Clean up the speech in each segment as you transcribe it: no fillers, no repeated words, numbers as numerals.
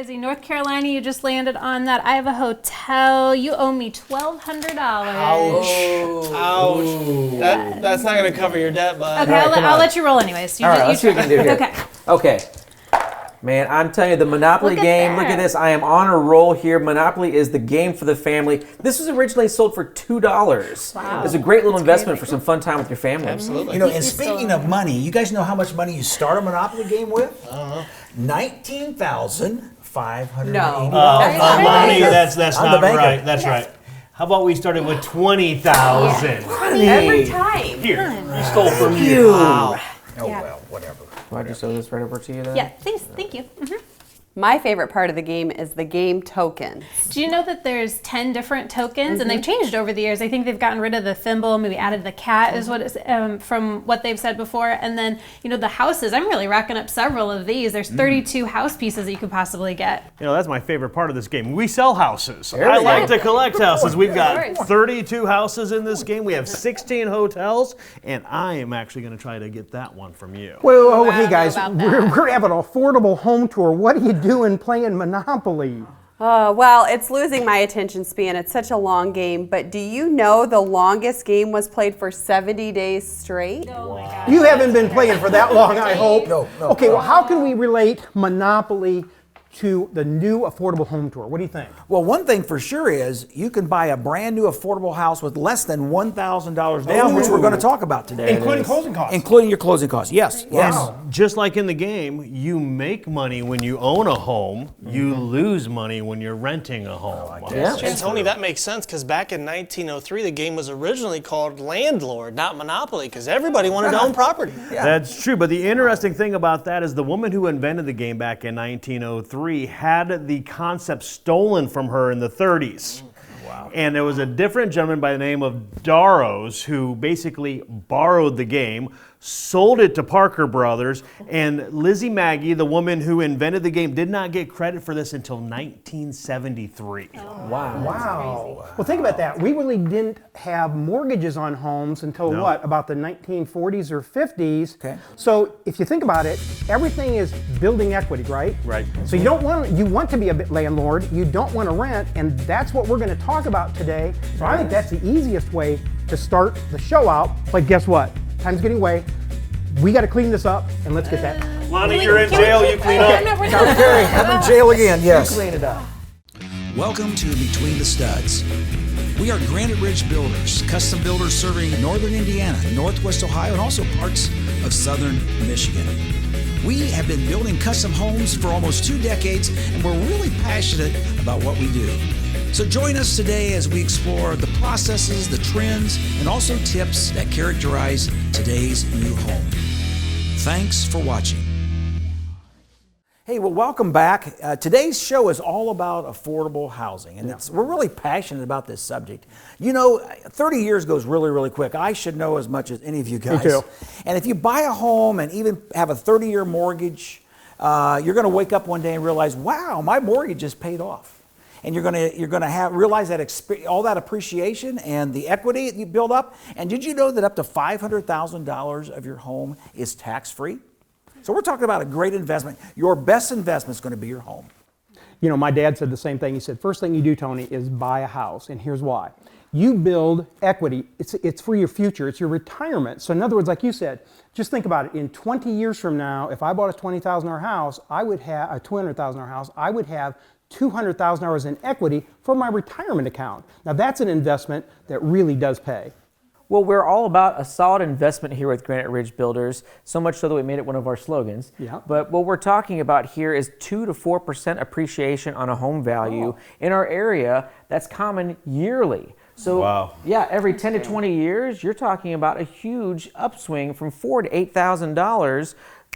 crazy. North Carolina, you just landed on that. I have a hotel. You owe me $1,200. Ouch. Ouch. That's not going to cover your debt, bud. Okay, I'll let you roll anyways. All right, let's see what we can do here. Okay. Okay. Man, I'm telling you, the Monopoly game, look at this. I am on a roll here. Monopoly is the game for the family. This was originally sold for $2. Wow. It's a great little investment for some fun time with your family. Absolutely. You know, and speaking of money, you guys know how much money you start a Monopoly game with? $19,580. No. Money, that's not bank right. it. That's right. How about we started with 20,000? Every time. Here, we stole from you. Wow. Oh, well, whatever. Do I just throw this right over to you then? Yeah, please. Thank you. My favorite part of the game is the game tokens. Do you know that there's 10 different tokens and they've changed over the years? I think they've gotten rid of the thimble, maybe added the cat is what it's from what they've said before. And then, you know, the houses, I'm really racking up several of these. There's 32 house pieces that you could possibly get. You know, that's my favorite part of this game. We sell houses. I like to collect houses. We've got 32 houses in this game. We have 16 hotels, and I am actually going to try to get that one from you. Well, hey guys, we're having an affordable home tour. What are you doing playing Monopoly? Well, it's losing my attention span. It's such a long game, but do you know the longest game was played for 70 days straight? Oh my God. You haven't been playing for that long, I hope. No. Okay, well, how can we relate Monopoly to the new affordable home tour? What do you think? Well, one thing for sure is you can buy a brand new affordable house with less than $1,000 down, which we're going to talk about today. Including closing costs. Including your closing costs, yes. Yes. Just like in the game, you make money when you own a home, you lose money when you're renting a home. And Tony, that makes sense because back in 1903, the game was originally called Landlord, not Monopoly, because everybody wanted to own property. That's true, but the interesting thing about that is the woman who invented the game back in 1903 had the concept stolen from her in the 30s. Wow. And there was a different gentleman by the name of Darrows who basically borrowed the game, sold it to Parker Brothers, and Lizzie Maggie, the woman who invented the game, did not get credit for this until 1973. Wow. Well, think about that. We really didn't have mortgages on homes until what, about the 1940s or 50s. Okay. So if you think about it, everything is building equity, right? Right. So you want to be a landlord, you don't want to rent, and that's what we're going to talk about today. So I think that's the easiest way to start the show out. But guess what? Time's getting away. We got to clean this up, and let's get that. Lonnie, you're in jail. You clean up. Okay, I'm in jail again, yes. Clean it up. Welcome to Between the Studs. We are Granite Ridge Builders, custom builders serving northern Indiana, northwest Ohio, and also parts of southern Michigan. We have been building custom homes for almost 2 decades, and we're really passionate about what we do. So join us today as we explore the processes, the trends, and also tips that characterize today's new home. Thanks for watching. Hey, well, welcome back. Today's show is all about affordable housing, and we're really passionate about this subject. You know, 30 years goes really, really quick. I should know as much as any of you guys. Me too. And if you buy a home and even have a 30-year mortgage, you're going to wake up one day and realize, wow, my mortgage is paid off. And you're going to realize that all that appreciation and the equity that you build up. And did you know that up to $500,000 of your home is tax-free? So we're talking about a great investment. Your best investment is going to be your home. You know, my dad said the same thing. He said, first thing you do, Tony, is buy a house. And here's why. You build equity. It's for your future. It's your retirement. So in other words, like you said, just think about it. In 20 years from now, if I bought a $20,000 house, I would have a $200,000 house. I would have $200,000 in equity for my retirement account. Now that's an investment that really does pay. Well, we're all about a solid investment here with Granite Ridge Builders, so much so that we made it one of our slogans. Yeah. But what we're talking about here is 2 to 4% appreciation on a home value in our area. That's common yearly. So yeah, every 10 to 20 years, you're talking about a huge upswing from $4,000 to $8,000,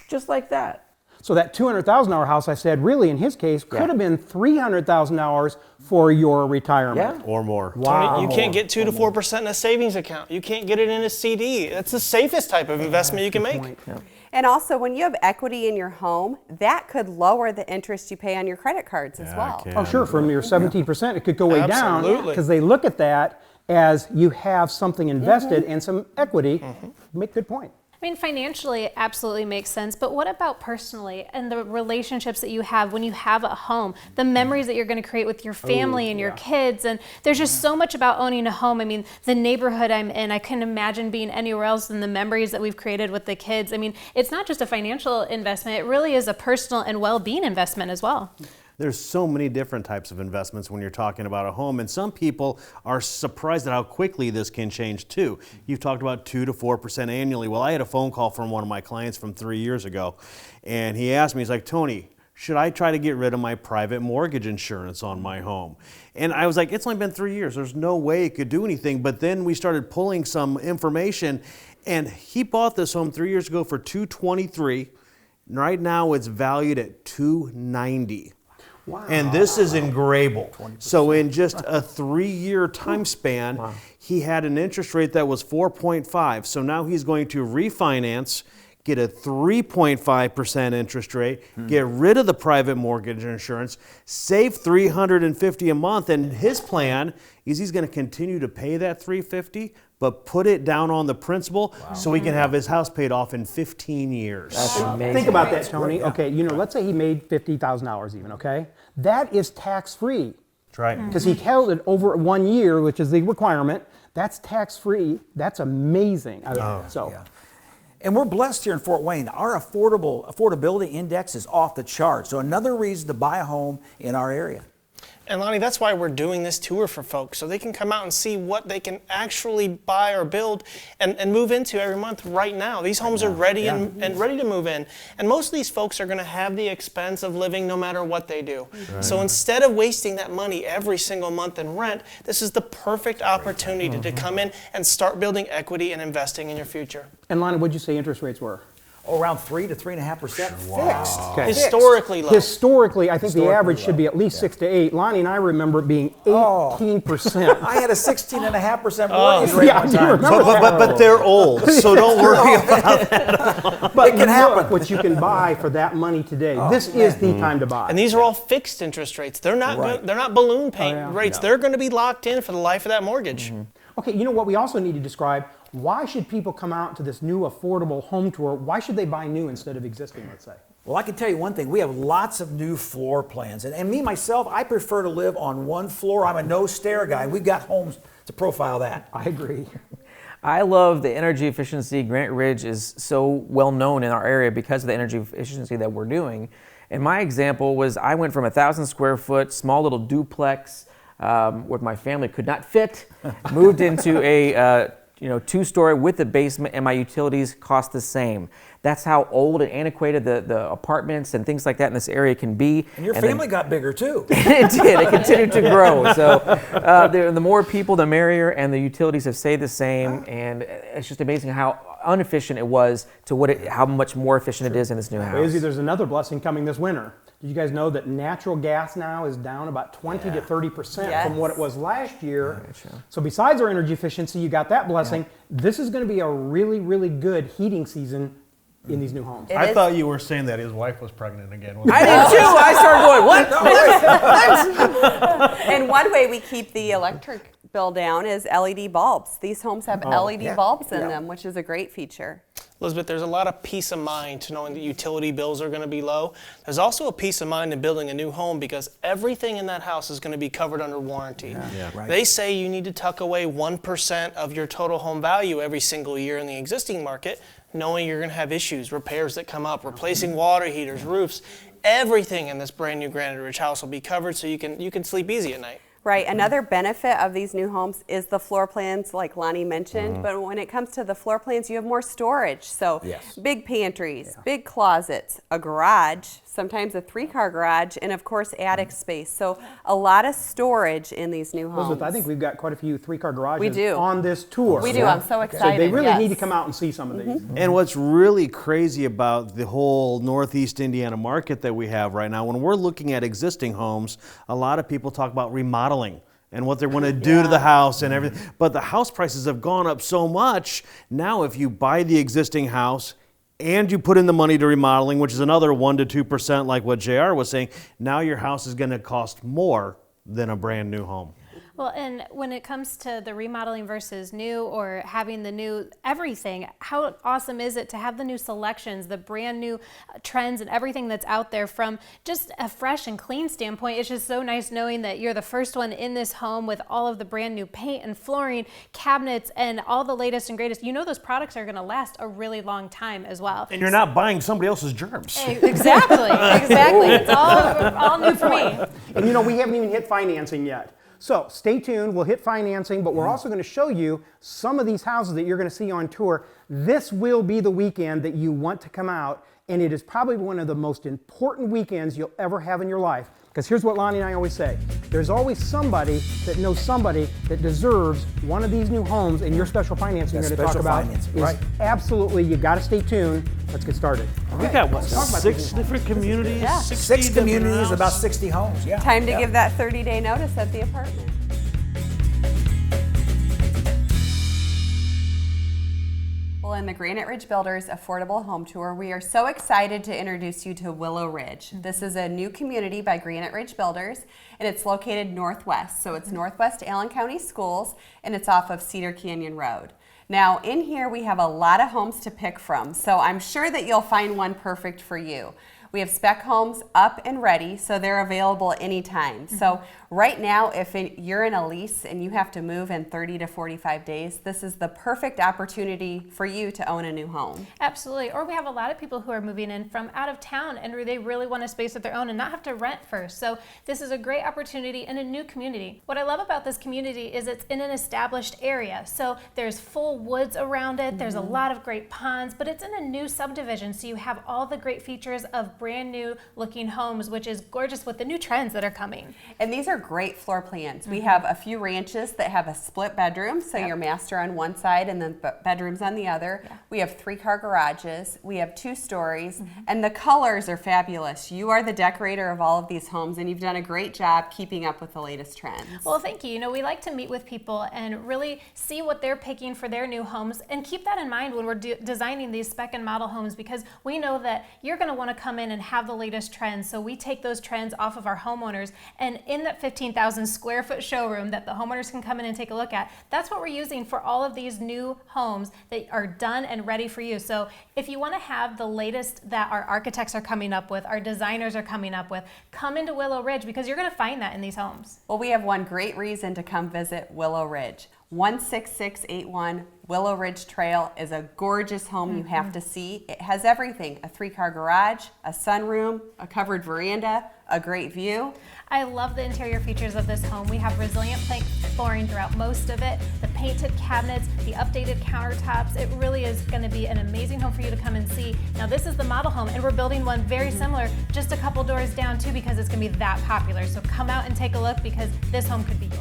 just like that. So that $200,000 house, I said, really in his case, could have been $300,000 for your retirement. Yeah. Or more. Wow. Tony, you can't get 2 to 4% in a savings account. You can't get it in a CD. That's the safest type of investment you can make. Yeah. And also, when you have equity in your home, that could lower the interest you pay on your credit cards as well. Oh, sure. From your 17%, it could go way down Absolutely. because they look at that as you have something invested and some equity. Make good point. I mean, financially, it absolutely makes sense, but what about personally and the relationships that you have when you have a home, the memories that you're going to create with your family and your kids, and there's just so much about owning a home. I mean, the neighborhood I'm in, I couldn't imagine being anywhere else than the memories that we've created with the kids. I mean, it's not just a financial investment, it really is a personal and well-being investment as well. There's so many different types of investments when you're talking about a home, and some people are surprised at how quickly this can change too. You've talked about 2 to 4% annually. Well, I had a phone call from one of my clients from 3 years ago, and he asked me, he's like, Tony, should I try to get rid of my private mortgage insurance on my home? And I was like, it's only been 3 years. There's no way it could do anything. But then we started pulling some information, and he bought this home 3 years ago for $223. Right now it's valued at $290. Wow. And this is in Grable. 20%. So in just a 3-year time span, he had an interest rate that was 4.5. So now he's going to refinance, get a 3.5% interest rate, get rid of the private mortgage insurance, save $350 a month, and his plan is he's going to continue to pay that $350, but put it down on the principal so he can have his house paid off in 15 years. That's amazing. Think about that, Tony. Okay, let's say he made $50,000 even, okay? That is tax-free. That's right. Because he held it over 1 year, which is the requirement. That's tax-free. That's amazing. And we're blessed here in Fort Wayne. Our affordability index is off the chart. So another reason to buy a home in our area. And Lonnie, that's why we're doing this tour for folks, so they can come out and see what they can actually buy or build and move into every month right now. These homes are ready and ready to move in. And most of these folks are going to have the expense of living no matter what they do. Right. So instead of wasting that money every single month in rent, this is the perfect opportunity to come in and start building equity and investing in your future. And Lonnie, what did you say interest rates were? Around 3 to 3.5% fixed. Okay. Historically low. Historically, I think the average should be at least 6 to 8. Lonnie and I remember it being 18%. I had a 16.5% mortgage rate one time. But they're old, so don't worry about that. But it can happen. Look what you can buy for that money today. This is the time to buy. And these are all fixed interest rates. They're not they're not balloon payment rates. They're going to be locked in for the life of that mortgage. Okay, you know what we also need to describe? Why should people come out to this new affordable home tour? Why should they buy new instead of existing, let's say? Well, I can tell you one thing. We have lots of new floor plans. And me, myself, I prefer to live on one floor. I'm a no-stair guy. We've got homes to profile that. I agree. I love the energy efficiency. Granite Ridge is so well known in our area because of the energy efficiency that we're doing. And my example was I went from 1,000 square foot, small little duplex where my family could not fit, moved into a 2-story with a basement, and my utilities cost the same. That's how old and antiquated the apartments and things like that in this area can be. And your family got bigger too. It did. It continued to grow. So the more people, the merrier, and the utilities have stayed the same. And it's just amazing how inefficient it was to how much more efficient it is in this new house. Izzy, there's another blessing coming this winter. Did you guys know that natural gas now is down about 20 to 30% from what it was last year? So besides our energy efficiency, you got that blessing. This is going to be a really, really good heating season in these new homes. I thought you were saying that his wife was pregnant again. I did too. I started going, what? And one way we keep the electric bill down is LED bulbs. These homes have LED bulbs in them, which is a great feature. Elizabeth, there's a lot of peace of mind to knowing that utility bills are going to be low. There's also a peace of mind in building a new home because everything in that house is going to be covered under warranty. They say you need to tuck away 1% of your total home value every single year in the existing market, knowing you're going to have issues, repairs that come up, replacing water heaters, roofs. Everything in this brand new Granite Ridge house will be covered so you can sleep easy at night. Right. Another benefit of these new homes is the floor plans, like Lonnie mentioned. But when it comes to the floor plans, you have more storage. So big pantries, big closets, a garage, sometimes a 3-car garage, and of course attic space. So a lot of storage in these new homes. Elizabeth, I think we've got quite a few 3-car garages on this tour. We do. I'm so excited. So they really need to come out and see some of these. And what's really crazy about the whole Northeast Indiana market that we have right now, when we're looking at existing homes, a lot of people talk about remodeling and what they want to do to the house and everything. But the house prices have gone up so much. Now if you buy the existing house and you put in the money to remodeling, which is another 1 to 2% like what JR was saying, now your house is going to cost more than a brand new home. Well, and when it comes to the remodeling versus new or having the new everything, how awesome is it to have the new selections, the brand new trends and everything that's out there from just a fresh and clean standpoint. It's just so nice knowing that you're the first one in this home with all of the brand new paint and flooring, cabinets, and all the latest and greatest. You know those products are going to last a really long time as well. And you're not buying somebody else's germs. Exactly, exactly. It's all new for me. And you know, we haven't even hit financing yet. So stay tuned, we'll hit financing, but we're also going to show you some of these houses that you're going to see on tour. This will be the weekend that you want to come out, and it is probably one of the most important weekends you'll ever have in your life. Because here's what Lonnie and I always say, there's always somebody that knows somebody that deserves one of these new homes, and your special financing you're going to talk about is absolutely, you got to stay tuned. Let's get started. We've got, what, 6 different communities? Yeah. 6 communities, about 60 homes. Yeah. Time to give that 30-day notice at the apartment. Well, in the Granite Ridge Builders Affordable Home Tour, we are so excited to introduce you to Willow Ridge. This is a new community by Granite Ridge Builders, and it's located northwest. So it's northwest Allen County Schools, and it's off of Cedar Canyon Road. Now, in here, we have a lot of homes to pick from, so I'm sure that you'll find one perfect for you. We have spec homes up and ready, so they're available anytime. So right now, if you're in a lease and you have to move in 30 to 45 days, this is the perfect opportunity for you to own a new home. Absolutely. Or we have a lot of people who are moving in from out of town and they really want a space of their own and not have to rent first. So this is a great opportunity in a new community. What I love about this community is it's in an established area. So there's full woods around it. There's a lot of great ponds, but it's in a new subdivision. So you have all the great features of brand new looking homes, which is gorgeous with the new trends that are coming. And these are great floor plans. We have a few ranches that have a split bedroom, so your master on one side and then bedrooms on the other. We have 3-car garages. We have 2 stories, and the colors are fabulous. You are the decorator of all of these homes, and you've done a great job keeping up with the latest trends. Well, thank you. You know, we like to meet with people and really see what they're picking for their new homes, and keep that in mind when we're designing these spec and model homes, because we know that you're going to want to come in and have the latest trends. So we take those trends off of our homeowners, and in that 15,000 square foot showroom that the homeowners can come in and take a look at, that's what we're using for all of these new homes that are done and ready for you. So if you want to have the latest that our architects are coming up with, our designers are coming up with, come into Willow Ridge, because you're going to find that in these homes. Well, we have one great reason to come visit Willow Ridge. 16681 Willow Ridge Trail is a gorgeous home you have to see. It has everything: a 3-car garage, a sunroom, a covered veranda, a great view. I love the interior features of this home. We have resilient plank flooring throughout most of it, the painted cabinets, the updated countertops. It really is going to be an amazing home for you to come and see. Now, this is the model home, and we're building one very similar just a couple doors down too, because it's going to be that popular. So come out and take a look, because this home could be yours.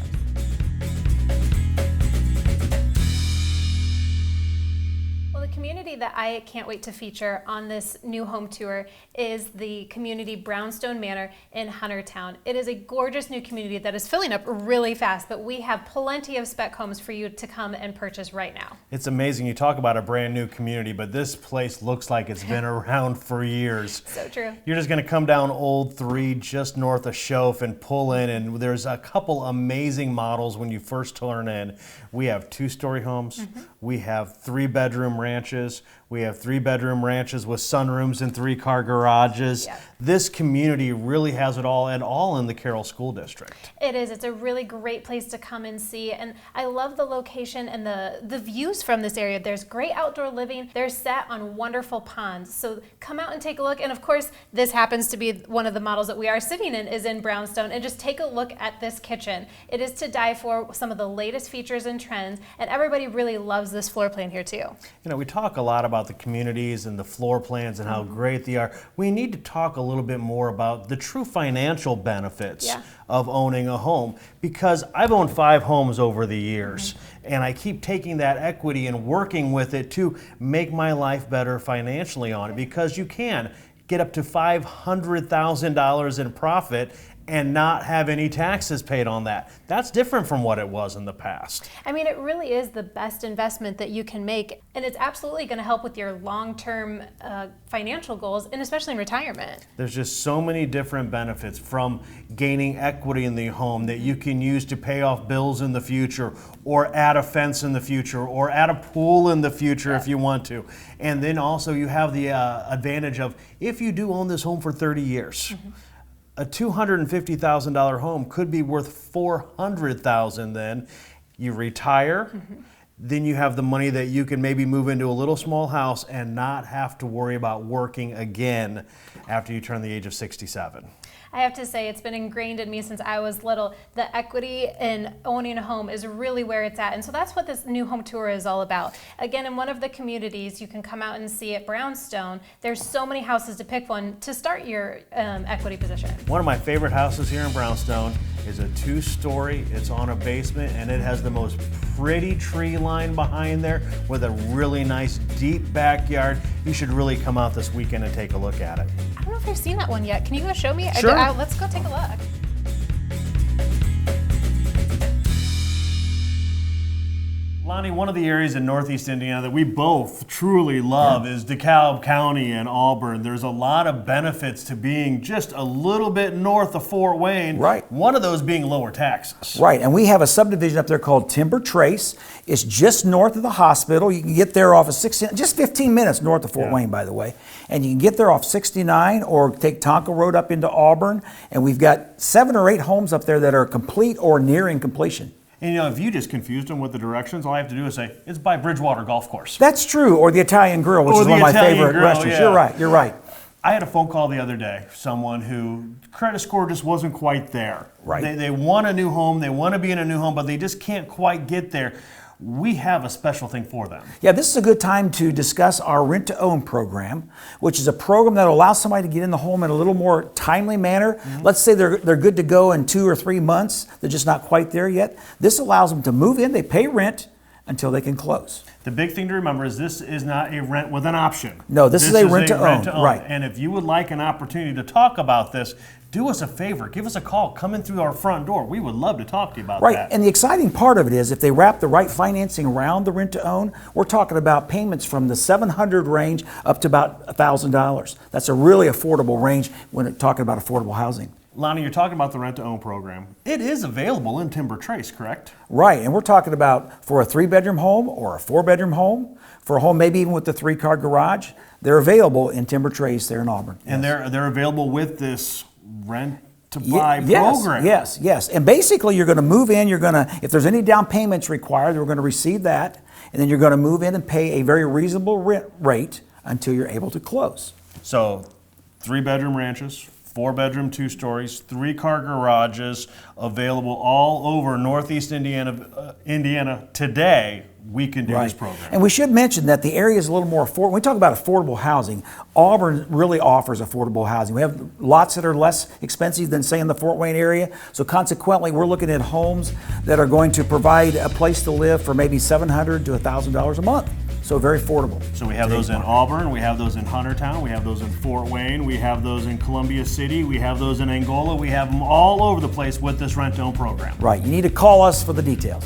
The community that I can't wait to feature on this new home tour is the community Brownstone Manor in Huntertown. It is a gorgeous new community that is filling up really fast, but we have plenty of spec homes for you to come and purchase right now. It's amazing. You talk about a brand new community, but this place looks like it's been around for years. So true. You're just going to come down Old 3 just north of Schoaf and pull in, and there's a couple amazing models when you first turn in. We have 2-story homes. We have 3-bedroom ranches. We have 3-bedroom ranches with sunrooms and 3-car garages. Yeah. This community really has it all, and all in the Carroll School District. It is. It's a really great place to come and see, and I love the location and the views from this area. There's great outdoor living. They're set on wonderful ponds. So come out and take a look, and of course, this happens to be one of the models that we are sitting in is in Brownstone, and just take a look at this kitchen. It is to die for, some of the latest features and trends, and everybody really loves this floor plan here too. You know, we talk a lot about the communities and the floor plans and how great they are. We need to talk a little bit more about the true financial benefits of owning a home, because I've owned 5 homes over the years, and I keep taking that equity and working with it to make my life better financially on it, because you can get up to $500,000 in profit and not have any taxes paid on that. That's different from what it was in the past. I mean, it really is the best investment that you can make, and it's absolutely going to help with your long-term financial goals, and especially in retirement. There's just so many different benefits from gaining equity in the home that you can use to pay off bills in the future, or add a fence in the future, or add a pool in the future if you want to. And then also you have the advantage of, if you do own this home for 30 years, a $250,000 home could be worth $400,000 then. You retire, then you have the money that you can maybe move into a little small house and not have to worry about working again after you turn the age of 67. I have to say, it's been ingrained in me since I was little. The equity in owning a home is really where it's at. And so that's what this new home tour is all about. Again, in one of the communities, you can come out and see at Brownstone. There's so many houses to pick from to start your equity position. One of my favorite houses here in Brownstone is a 2-story. It's on a basement, and it has the most pretty tree line behind there with a really nice deep backyard. You should really come out this weekend and take a look at it. I don't know if I've seen that one yet. Can you go show me? Sure. Let's go take a look. Lonnie, one of the areas in Northeast Indiana that we both truly love is DeKalb County and Auburn. There's a lot of benefits to being just a little bit north of Fort Wayne. Right. One of those being lower taxes. Right, and we have a subdivision up there called Timber Trace. It's just north of the hospital. You can get there off of 16, just 15 minutes north of Fort Wayne, by the way. And you can get there off 69 or take Tonka Road up into Auburn. And we've got 7 or 8 homes up there that are complete or nearing completion. And you know, if you just confused them with the directions, all I have to do is say, it's by Bridgewater Golf Course. That's true, or the Italian Grill, which Or is the one of my Italian favorite Grill, restaurants. yeah. You're right. I had a phone call the other day, someone who credit score just wasn't quite there. Right. They want a new home, they want to be in a new home, but they just can't quite get there. We have a special thing for them. Yeah, this is a good time to discuss our rent-to-own program, which is a program that allows somebody to get in the home in a little more timely manner. Let's say they're good to go in 2 or 3 months. They're just not quite there yet. This allows them to move in. They pay rent until they can close. The big thing to remember is this is not a rent with an option. No, this is a rent-to-own. Right. And if you would like an opportunity to talk about this, do us a favor. Give us a call. Come in through our front door. We would love to talk to you about that. Right, and the exciting part of it is if they wrap the right financing around the rent-to-own, we're talking about payments from the $700 range up to about $1,000. That's a really affordable range when we're talking about affordable housing. Lonnie, you're talking about the rent-to-own program. It is available in Timber Trace, correct? Right, and we're talking about for a 3-bedroom home or a 4-bedroom home, for a home maybe even with the 3-car garage, they're available in Timber Trace there in Auburn. And they're available with this rent-to-buy program. Yes. And basically you're going to move in, if there's any down payments required, we're going to receive that, and then you're going to move in and pay a very reasonable rent rate until you're able to close. So 3-bedroom ranches, 4-bedroom 2 stories, 3-car garages available all over Northeast Indiana today. We can do this program. And we should mention that the area is a little more affordable. When we talk about affordable housing, Auburn really offers affordable housing. We have lots that are less expensive than, say, in the Fort Wayne area. So consequently, we're looking at homes that are going to provide a place to live for maybe $700 to $1,000 a month. So very affordable. So we have those in Auburn, we have those in Huntertown, we have those in Fort Wayne, we have those in Columbia City, we have those in Angola. We have them all over the place with this rent-to-own program. Right. You need to call us for the details.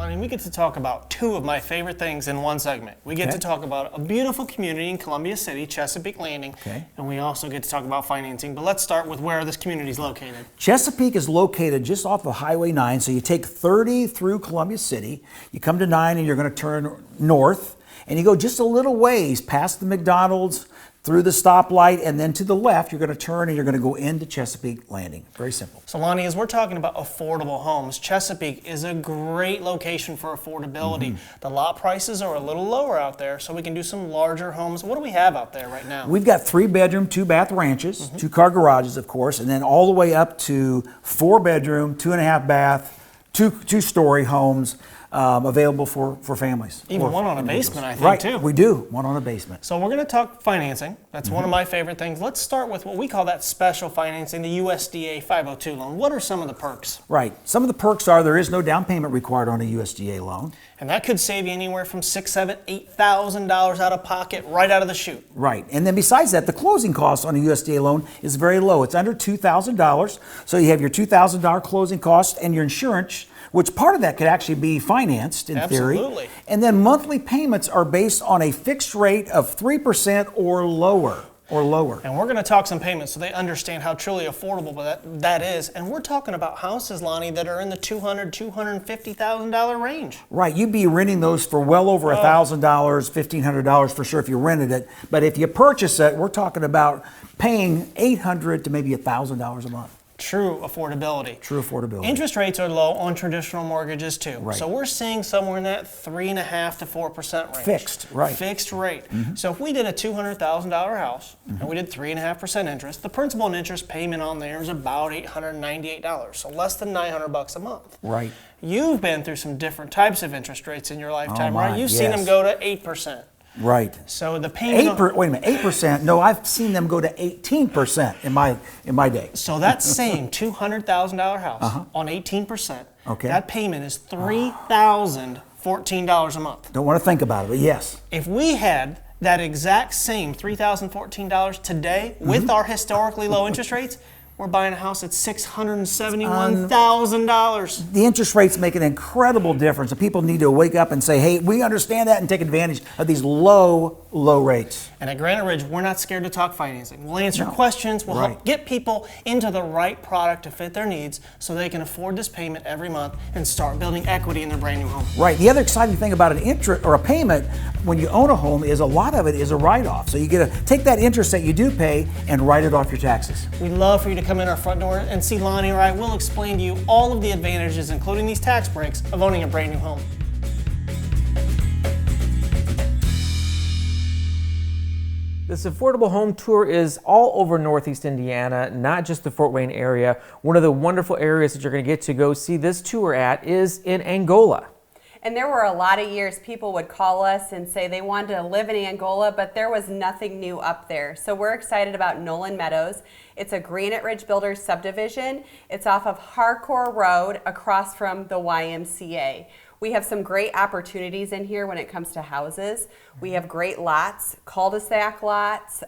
And we get to talk about 2 of my favorite things in one segment. We get to talk about a beautiful community in Columbia City, Chesapeake Landing, and we also get to talk about financing. But let's start with where this community is located. Chesapeake is located just off of Highway 9, so you take 30 through Columbia City, you come to 9 and you're going to turn north, and you go just a little ways past the McDonald's, through the stoplight, and then to the left, you're going to turn and you're going to go into Chesapeake Landing. Very simple. So Lonnie, as we're talking about affordable homes, Chesapeake is a great location for affordability. The lot prices are a little lower out there, so we can do some larger homes. What do we have out there right now? We've got 3-bedroom, 2-bath ranches, 2-car garages, of course, and then all the way up to 4-bedroom, 2.5-bath, 2-story homes available for families. Even one on a basement, I think, right, too. We do, one on a basement. So we're going to talk financing. That's one of my favorite things. Let's start with what we call that special financing, the USDA 502 loan. What are some of the perks? Right. Some of the perks are there is no down payment required on a USDA loan. And that could save you anywhere from $6,000, $7,000, $8,000 out of pocket right out of the chute. Right. And then besides that, the closing cost on a USDA loan is very low. It's under $2,000. So you have your $2,000 closing cost and your insurance, which part of that could actually be financed in theory. Absolutely. And then monthly payments are based on a fixed rate of 3% or lower. And we're going to talk some payments so they understand how truly affordable that is. And we're talking about houses, Lonnie, that are in the $200,000, $250,000 range. Right. You'd be renting those for well over $1,000, $1,500 for sure if you rented it. But if you purchase it, we're talking about paying $800 to maybe $1,000 a month. True affordability. True affordability. Interest rates are low on traditional mortgages too. Right. So we're seeing somewhere in that 3.5% to 4% range. Fixed, right. Fixed rate. So if we did a $200,000 house and we did 3.5% interest, the principal and interest payment on there is about $898, so less than $900 a month. Right. You've been through some different types of interest rates in your lifetime, my, right? You've seen them go to 8%. Right. So the payment. Wait a minute, 8%? No, I've seen them go to 18% in my day. So that same $200,000 house on 18%, that payment is $3,014 a month. Don't want to think about it, but yes. If we had that exact same $3,014 today with our historically low interest rates, we're buying a house at $671,000. The interest rates make an incredible difference, and people need to wake up and say, hey, we understand that and take advantage of these low rates. And at Granite Ridge, we're not scared to talk financing. We'll answer questions. We'll help get people into the right product to fit their needs so they can afford this payment every month and start building equity in their brand new home. Right. The other exciting thing about an interest or a payment when you own a home is a lot of it is a write-off. So you get to take that interest that you do pay and write it off your taxes. We'd love for you to come in our front door and see Lonnie or I. We'll explain to you all of the advantages, including these tax breaks, of owning a brand new home. This affordable home tour is all over Northeast Indiana, not just the Fort Wayne area. One of the wonderful areas that you're going to get to go see this tour at is in Angola. And there were a lot of years people would call us and say they wanted to live in Angola, but there was nothing new up there. So we're excited about Nolan Meadows. It's a Granite Ridge Builders subdivision. It's off of Harcourt Road across from the YMCA. We have some great opportunities in here when it comes to houses. We have great lots, cul-de-sac lots,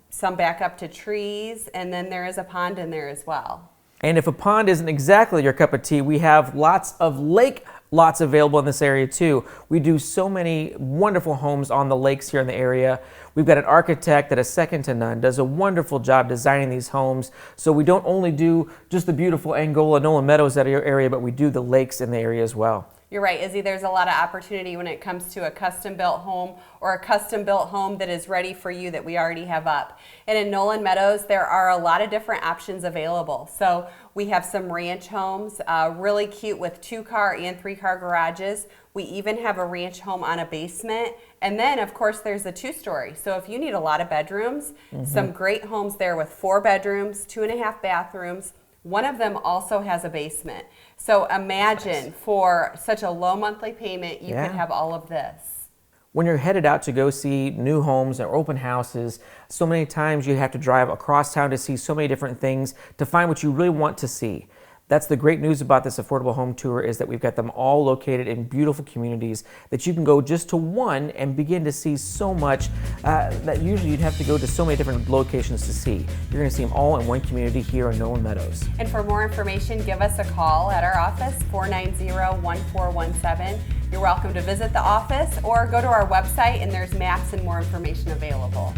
some back up to trees, and then there is a pond in there as well. And if a pond isn't exactly your cup of tea, we have lots of lake lots available in this area too. We do so many wonderful homes on the lakes here in the area. We've got an architect that is second to none, does a wonderful job designing these homes. So we don't only do just the beautiful Angola, Nolan Meadows area, but we do the lakes in the area as well. You're right, Izzy, there's a lot of opportunity when it comes to a custom-built home or a custom-built home that is ready for you that we already have up. And in Nolan Meadows, there are a lot of different options available. So we have some ranch homes, really cute with 2-car and 3-car garages. We even have a ranch home on a basement. And then, of course, there's a 2-story. So if you need a lot of bedrooms, some great homes there with 4 bedrooms, 2.5 bathrooms. One of them also has a basement. So imagine for such a low monthly payment, you could have all of this. When you're headed out to go see new homes or open houses, so many times you have to drive across town to see so many different things to find what you really want to see. That's the great news about this affordable home tour, is that we've got them all located in beautiful communities that you can go just to one and begin to see so much that usually you'd have to go to so many different locations to see. You're going to see them all in one community here in Nolan Meadows. And for more information, give us a call at our office, 490-1417. You're welcome to visit the office or go to our website and there's maps and more information available.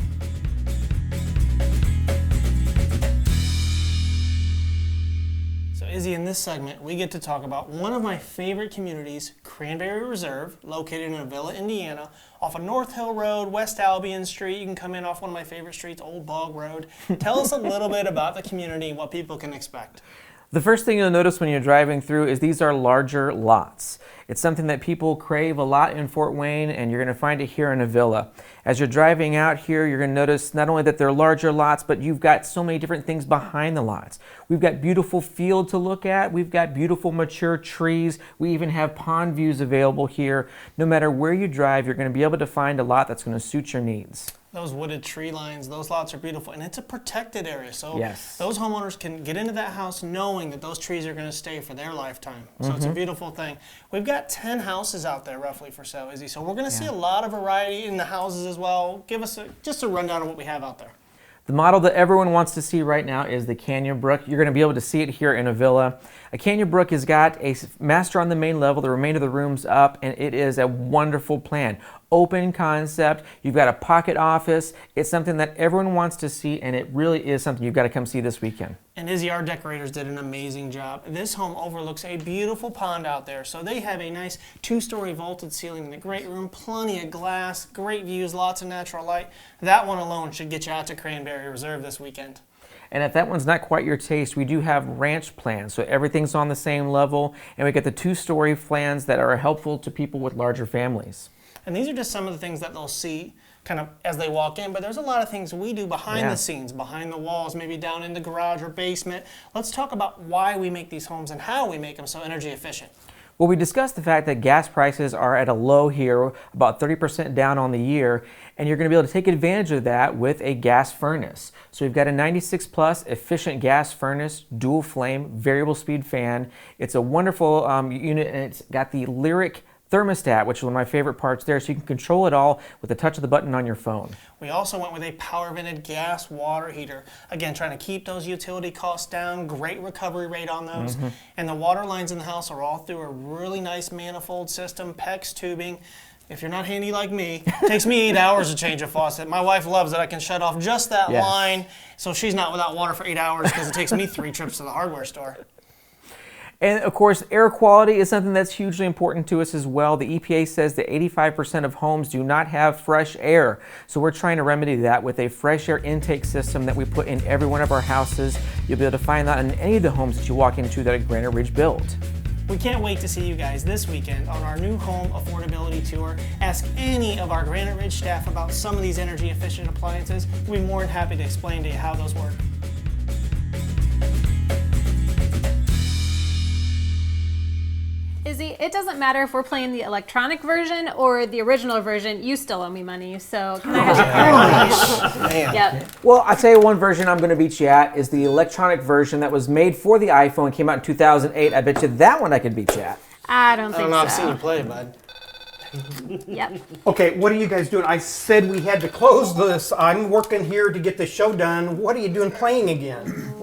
Izzy, in this segment, we get to talk about one of my favorite communities, Cranberry Reserve, located in Avila, Indiana, off of North Hill Road, West Albion Street. You can come in off one of my favorite streets, Old Bog Road. Tell us a little bit about the community and what people can expect. The first thing you'll notice when you're driving through is these are larger lots. It's something that people crave a lot in Fort Wayne, and you're going to find it here in Avila. As you're driving out here, you're going to notice not only that they're larger lots, but you've got so many different things behind the lots. We've got beautiful field to look at. We've got beautiful mature trees. We even have pond views available here. No matter where you drive, you're going to be able to find a lot that's going to suit your needs. Those wooded tree lines, those lots are beautiful, and it's a protected area, so yes, those homeowners can get into that house knowing that those trees are going to stay for their lifetime. So it's a beautiful thing. We've got 10 houses out there roughly for sale, Izzy, so we're going to see a lot of variety in the houses as well. Give us just a rundown of what we have out there. The model that everyone wants to see right now is the Canyon Brook. You're going to be able to see it here in Avila. A Canyon Brook has got a master on the main level, the remainder of the room's up, and it is a wonderful plan. Open concept, you've got a pocket office. It's something that everyone wants to see, and it really is something you've got to come see this weekend. And Izzy, our decorators did an amazing job. This home overlooks a beautiful pond out there, so they have a nice 2-story vaulted ceiling in the great room, plenty of glass, great views, lots of natural light. That one alone should get you out to Cranberry Reserve this weekend. And if that one's not quite your taste, we do have ranch plans, so everything's on the same level, and we get the 2-story plans that are helpful to people with larger families. And these are just some of the things that they'll see kind of as they walk in, but there's a lot of things we do behind the scenes, behind the walls, maybe down in the garage or basement. Let's talk about why we make these homes and how we make them so energy efficient. Well, we discussed the fact that gas prices are at a low here, about 30% down on the year, and you're going to be able to take advantage of that with a gas furnace. So we've got a 96 plus efficient gas furnace, dual flame, variable speed fan. It's a wonderful unit, and it's got the Lyric thermostat, which is one of my favorite parts there, so you can control it all with the touch of the button on your phone. We also went with a power vented gas water heater. Again, trying to keep those utility costs down, great recovery rate on those. And the water lines in the house are all through a really nice manifold system, PEX tubing. If you're not handy like me, it takes me 8 hours to change a faucet. My wife loves that I can shut off just that line, so she's not without water for 8 hours because it takes me 3 trips to the hardware store. And of course, air quality is something that's hugely important to us as well. The EPA says that 85% of homes do not have fresh air. So we're trying to remedy that with a fresh air intake system that we put in every one of our houses. You'll be able to find that in any of the homes that you walk into that Granite Ridge built. We can't wait to see you guys this weekend on our new home affordability tour. Ask any of our Granite Ridge staff about some of these energy efficient appliances. We'll be more than happy to explain to you how those work. Izzy, it doesn't matter if we're playing the electronic version or the original version, you still owe me money, so can I have your card? Yep. Well, I'll tell you one version I'm going to beat you at is the electronic version that was made for the iPhone, came out in 2008. I bet you that one I could beat you at. I don't think so. I don't know, I've seen you play, bud. Yep. Okay, what are you guys doing? I said we had to close this. I'm working here to get the show done. What are you doing playing again?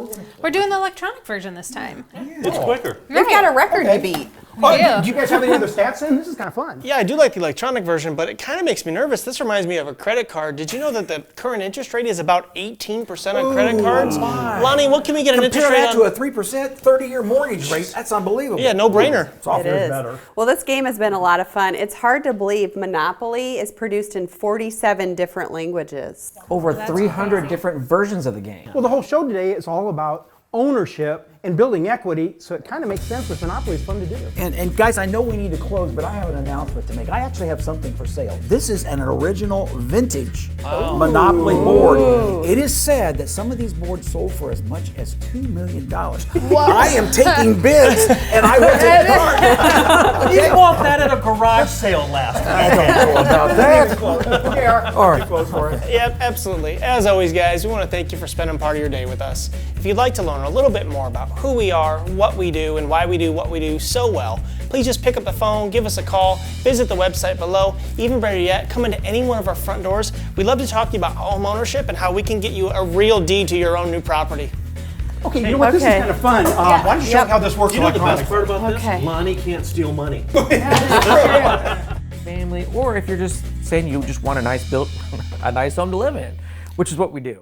We're doing the electronic version this time. It's quicker. We've got a record to beat. Oh, do you guys have any other stats in? This is kind of fun. Yeah, I do like the electronic version, but it kind of makes me nervous. This reminds me of a credit card. Did you know that the current interest rate is about 18% on credit cards? Lonnie, what can we get an interest rate on? Compare that to a 3% 30-year mortgage rate. That's unbelievable. Yeah, no-brainer. It's awfully It is. better. Well, this game has been a lot of fun. It's hard to believe Monopoly is produced in 47 different languages. Over 300 different versions of the game. Well, the whole show today is all about ownership and building equity, so it kind of makes sense with Monopoly. It's fun to do. And guys, I know we need to close, but I have an announcement to make. I actually have something for sale. This is an original vintage Monopoly board. It is said that some of these boards sold for as much as $2 million. I am taking bids, and I will take part. You bought that at a garage sale last week. I don't know about that. All right. Close for it. Yep, absolutely. As always, guys, we want to thank you for spending part of your day with us. If you'd like to learn a little bit more about who we are, what we do, and why we do what we do so well, please just pick up the phone, give us a call, visit the website below. Even better yet, come into any one of our front doors. We'd love to talk to you about home ownership and how we can get you a real deed to your own new property. Okay, you know what? This is kind of fun. Why don't you show me how this works You know the best electronically? part about this? Lonnie can't steal money. Family, or if you're just saying you just want a nice home to live in, which is what we do.